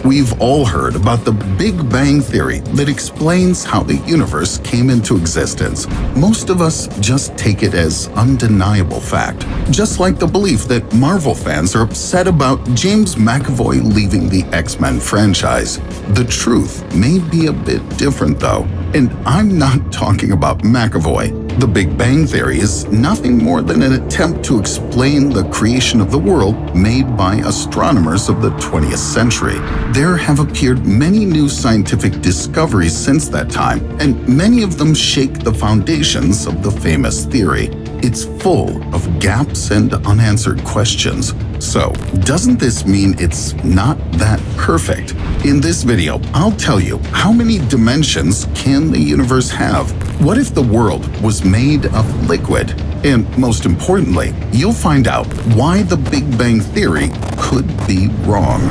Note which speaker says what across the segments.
Speaker 1: We've all heard about the Big Bang Theory that explains how the universe came into existence. Most of us just take it as undeniable fact, just like the belief that Marvel fans are upset about James McAvoy leaving the X-Men franchise. The truth may be a bit different though, and I'm not talking about McAvoy. The Big Bang Theory is nothing more than an attempt to explain the creation of the world made by astronomers of the 20th century. There have appeared many new scientific discoveries since that time, and many of them shake the foundations of the famous theory. It's full of gaps and unanswered questions. So, doesn't this mean it's not that perfect? In this video, I'll tell you how many dimensions can the universe have? What if the world was made of liquid? And most importantly, you'll find out why the Big Bang Theory could be wrong.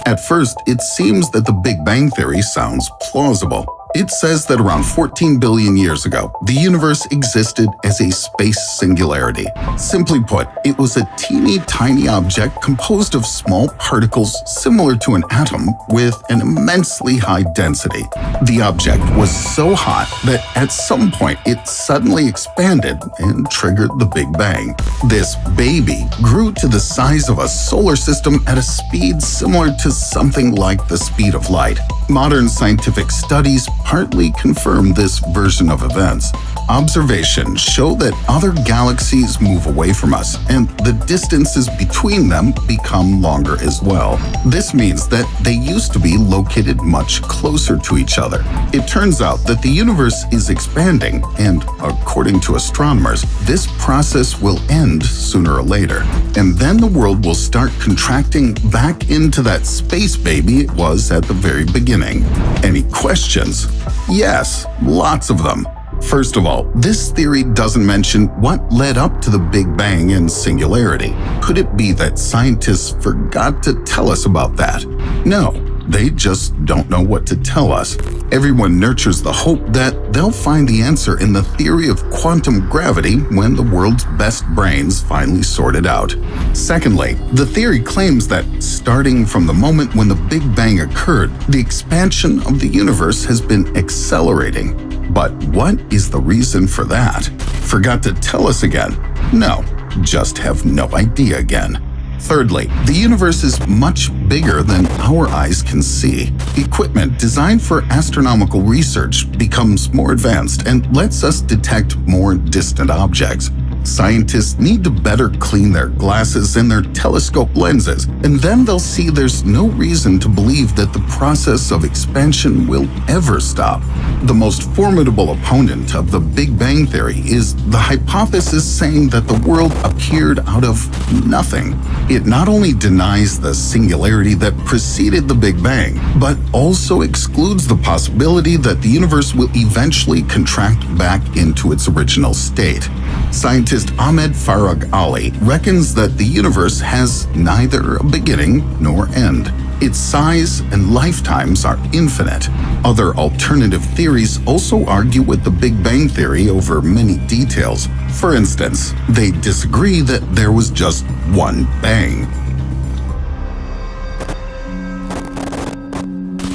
Speaker 1: At first, it seems that the Big Bang Theory sounds plausible. It says that around 14 billion years ago, the universe existed as a space singularity. Simply put, it was a teeny tiny object composed of small particles similar to an atom with an immensely high density. The object was so hot that at some point it suddenly expanded and triggered the Big Bang. This baby grew to the size of a solar system at a speed similar to something like the speed of light. Modern scientific studies partly confirm this version of events. Observations show that other galaxies move away from us, and the distances between them become longer as well. This means that they used to be located much closer to each other. It turns out that the universe is expanding, and according to astronomers, this process will end sooner or later. And then the world will start contracting back into that space baby it was at the very beginning. Any questions? Yes, lots of them. First of all, this theory doesn't mention what led up to the Big Bang and singularity. Could it be that scientists forgot to tell us about that? No, they just don't know what to tell us. Everyone nurtures the hope that they'll find the answer in the theory of quantum gravity when the world's best brains finally sort it out. Secondly, the theory claims that starting from the moment when the Big Bang occurred, the expansion of the universe has been accelerating. But what is the reason for that? Forgot to tell us again? No, just have no idea again. Thirdly, the universe is much bigger than our eyes can see. Equipment designed for astronomical research becomes more advanced and lets us detect more distant objects. Scientists need to better clean their glasses and their telescope lenses, and then they'll see there's no reason to believe that the process of expansion will ever stop. The most formidable opponent of the Big Bang Theory is the hypothesis saying that the world appeared out of nothing. It not only denies the singularity that preceded the Big Bang, but also excludes the possibility that the universe will eventually contract back into its original state. Scientist Ahmed Farag Ali reckons that the universe has neither a beginning nor end. Its size and lifetimes are infinite. Other alternative theories also argue with the Big Bang Theory over many details. For instance, they disagree that there was just one bang.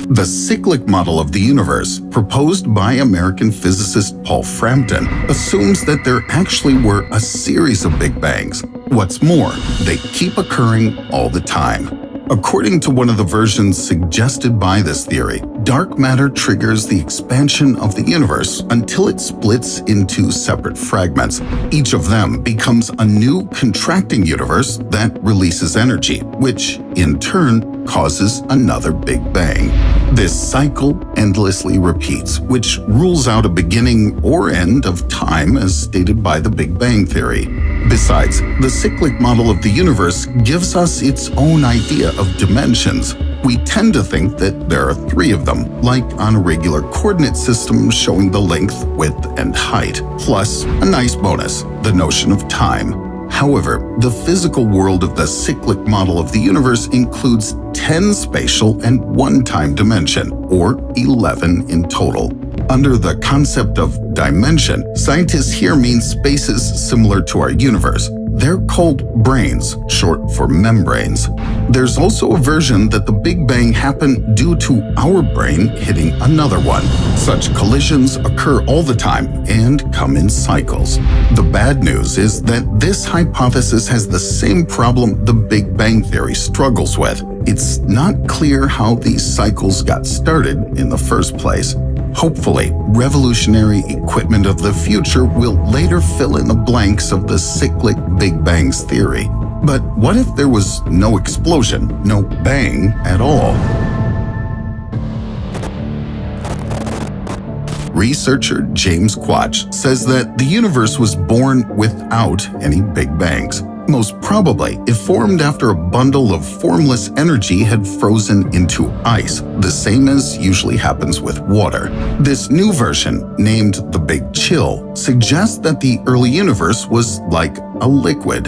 Speaker 1: The cyclic model of the universe, proposed by American physicist Paul Frampton, assumes that there actually were a series of Big Bangs. What's more, they keep occurring all the time. According to one of the versions suggested by this theory, dark matter triggers the expansion of the universe until it splits into separate fragments. Each of them becomes a new contracting universe that releases energy, which, in turn, causes another Big Bang. This cycle endlessly repeats, which rules out a beginning or end of time as stated by the Big Bang Theory. Besides, the cyclic model of the universe gives us its own idea of dimensions. We tend to think that there are 3 of them, like on a regular coordinate system showing the length, width, and height, plus a nice bonus, the notion of time. However, the physical world of the cyclic model of the universe includes 10 spatial and 1 time dimension, or 11 in total. Under the concept of dimension, scientists here mean spaces similar to our universe. They're called brains, short for membranes. There's also a version that the Big Bang happened due to our brain hitting another one. Such collisions occur all the time and come in cycles. The bad news is that this hypothesis has the same problem the Big Bang Theory struggles with. It's not clear how these cycles got started in the first place. Hopefully, revolutionary equipment of the future will later fill in the blanks of the cyclic Big Bang's theory. But what if there was no explosion, no bang at all? Researcher James Quach says that the universe was born without any Big Bangs. Most probably, it formed after a bundle of formless energy had frozen into ice, the same as usually happens with water. This new version, named the Big Chill, suggests that the early universe was like a liquid.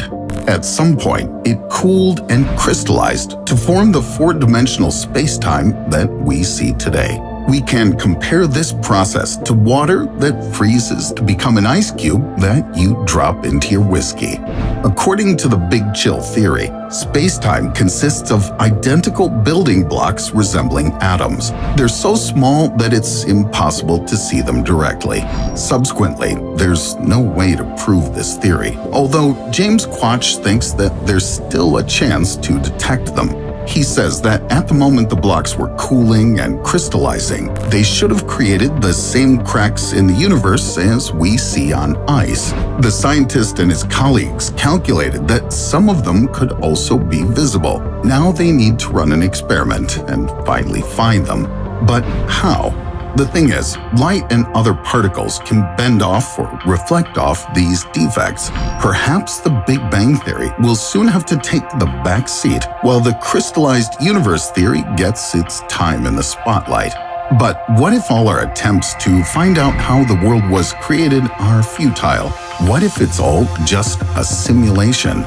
Speaker 1: At some point, it cooled and crystallized to form the four-dimensional space-time that we see today. We can compare this process to water that freezes to become an ice cube that you drop into your whiskey. According to the Big Chill theory, space-time consists of identical building blocks resembling atoms. They're so small that it's impossible to see them directly. Subsequently, there's no way to prove this theory, although James Quach thinks that there's still a chance to detect them. He says that at the moment the blocks were cooling and crystallizing, they should have created the same cracks in the universe as we see on ice. The scientist and his colleagues calculated that some of them could also be visible. Now they need to run an experiment and finally find them. But how? The thing is, light and other particles can bend off or reflect off these defects. Perhaps the Big Bang Theory will soon have to take the back seat while the crystallized universe theory gets its time in the spotlight. But what if all our attempts to find out how the world was created are futile? What if it's all just a simulation?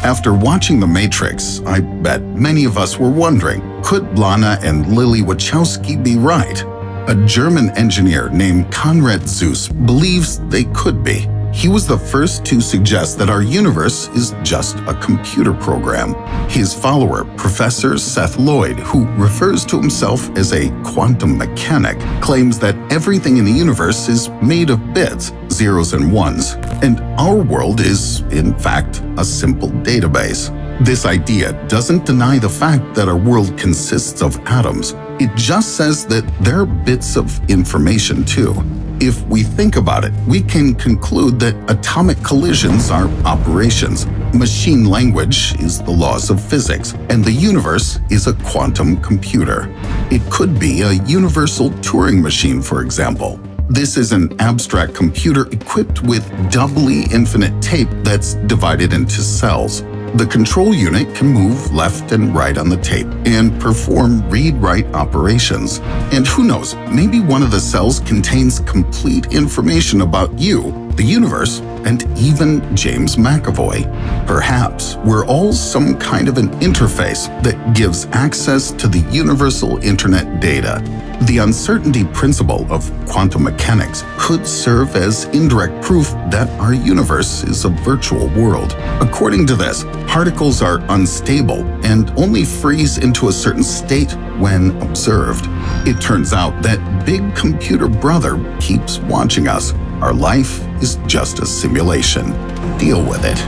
Speaker 1: After watching The Matrix, I bet many of us were wondering, could Lana and Lily Wachowski be right? A German engineer named Konrad Zuse believes they could be. He was the first to suggest that our universe is just a computer program. His follower, Professor Seth Lloyd, who refers to himself as a quantum mechanic, claims that everything in the universe is made of bits, zeros and ones, and our world is, in fact, a simple database. This idea doesn't deny the fact that our world consists of atoms. It just says that there are bits of information too. If we think about it, we can conclude that atomic collisions are operations, machine language is the laws of physics, and the universe is a quantum computer. It could be a universal Turing machine, for example. This is an abstract computer equipped with doubly infinite tape that's divided into cells. The control unit can move left and right on the tape and perform read-write operations. And who knows, maybe one of the cells contains complete information about you, the universe, and even James McAvoy. Perhaps we're all some kind of an interface that gives access to the universal internet data. The uncertainty principle of quantum mechanics could serve as indirect proof that our universe is a virtual world. According to this, particles are unstable and only freeze into a certain state when observed. It turns out that Big Computer Brother keeps watching us. Our life is just a simulation. Deal with it.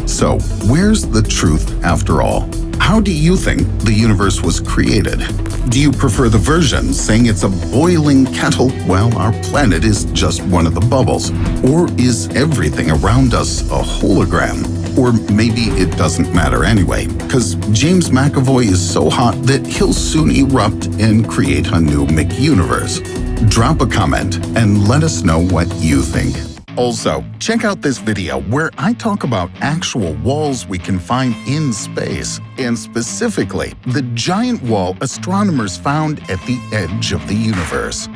Speaker 1: So, where's the truth after all? How do you think the universe was created? Do you prefer the version saying it's a boiling kettle while our planet is just one of the bubbles? Or is everything around us a hologram? Or maybe it doesn't matter anyway, because James McAvoy is so hot that he'll soon erupt and create a new McUniverse. Drop a comment and let us know what you think. Also, check out this video where I talk about actual walls we can find in space, and specifically the giant wall astronomers found at the edge of the universe.